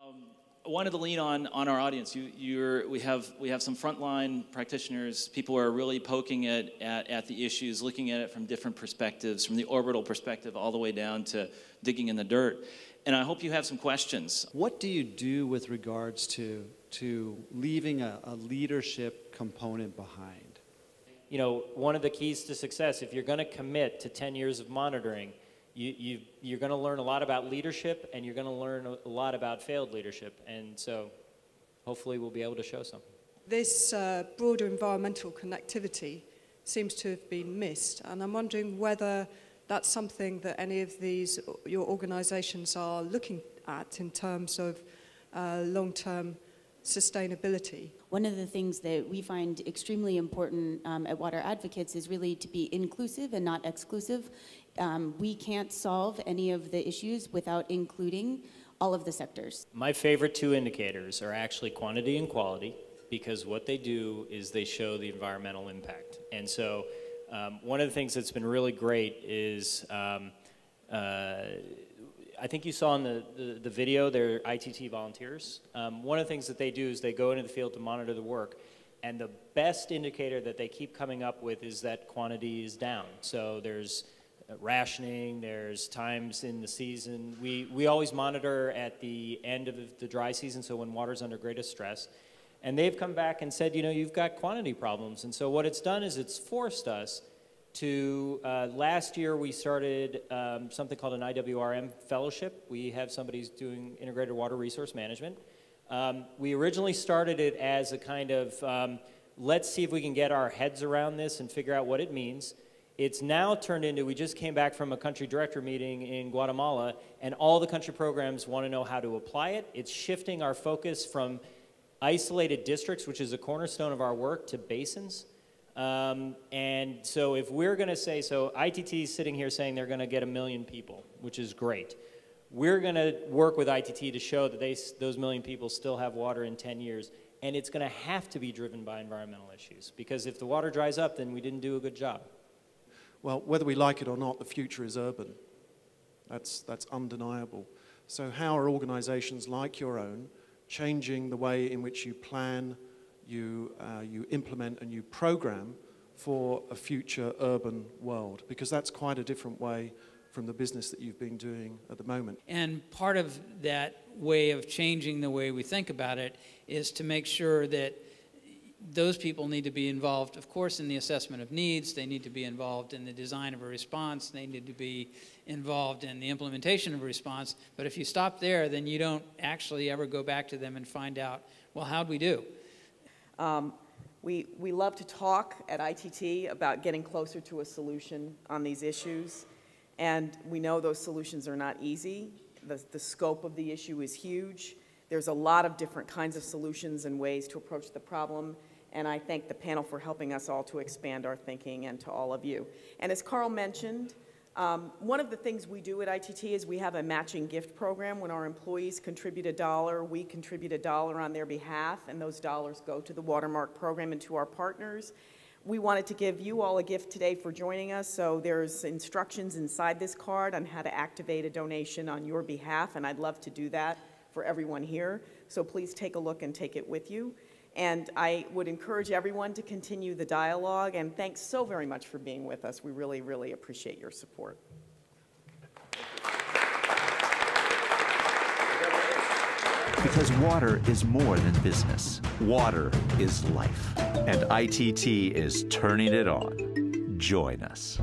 I wanted to lean on our audience. We have some frontline practitioners, people who are really poking at the issues, looking at it from different perspectives, from the orbital perspective all the way down to digging in the dirt. And I hope you have some questions. What do you do with regards to leaving a leadership component behind? You know, one of the keys to success, if you're going to commit to 10 years of monitoring, you're going to learn a lot about leadership, and you're going to learn a lot about failed leadership. And so hopefully we'll be able to show something. This broader environmental connectivity seems to have been missed, and I'm wondering whether that's something that any of your organizations are looking at in terms of long-term sustainability. One of the things that we find extremely important at Water Advocates is really to be inclusive and not exclusive. We can't solve any of the issues without including all of the sectors. My favorite two indicators are actually quantity and quality, because what they do is they show the environmental impact. And so one of the things that's been really great is I think you saw in the video, they're ITT volunteers. One of the things that they do is they go into the field to monitor the work, and the best indicator that they keep coming up with is that quantity is down. So there's rationing, there's times in the season. We always monitor at the end of the dry season, so when water's under greatest stress. And they've come back and said, you know, you've got quantity problems. And so what it's done is it's forced us to, last year we started something called an IWRM fellowship. We have somebody who's doing integrated water resource management. We originally started it as a kind of, let's see if we can get our heads around this and figure out what it means. It's now turned into, we just came back from a country director meeting in Guatemala, and all the country programs want to know how to apply it. It's shifting our focus from isolated districts, which is a cornerstone of our work, to basins. And so if we're going to say, so ITT is sitting here saying they're going to get 1 million people, which is great. We're going to work with ITT to show that those 1 million people still have water in 10 years, and it's going to have to be driven by environmental issues, because if the water dries up, then we didn't do a good job. Well, whether we like it or not, the future is urban. That's undeniable. So how are organizations like your own changing the way in which you plan, you implement, and you program for a future urban world? Because that's quite a different way from the business that you've been doing at the moment. And part of that way of changing the way we think about it is to make sure that those people need to be involved, of course, in the assessment of needs. They need to be involved in the design of a response. They need to be involved in the implementation of a response. But if you stop there, then you don't actually ever go back to them and find out, well, how'd we do? We love to talk at ITT about getting closer to a solution on these issues. And we know those solutions are not easy. The scope of the issue is huge. There's a lot of different kinds of solutions and ways to approach the problem. And I thank the panel for helping us all to expand our thinking, and to all of you. And as Carl mentioned, one of the things we do at ITT is we have a matching gift program. When our employees contribute $1, we contribute $1 on their behalf, and those dollars go to the Watermark program and to our partners. We wanted to give you all a gift today for joining us, so there's instructions inside this card on how to activate a donation on your behalf, and I'd love to do that for everyone here. So please take a look and take it with you. And I would encourage everyone to continue the dialogue, and thanks so very much for being with us. We really, really appreciate your support. Because water is more than business. Water is life. And ITT is turning it on. Join us.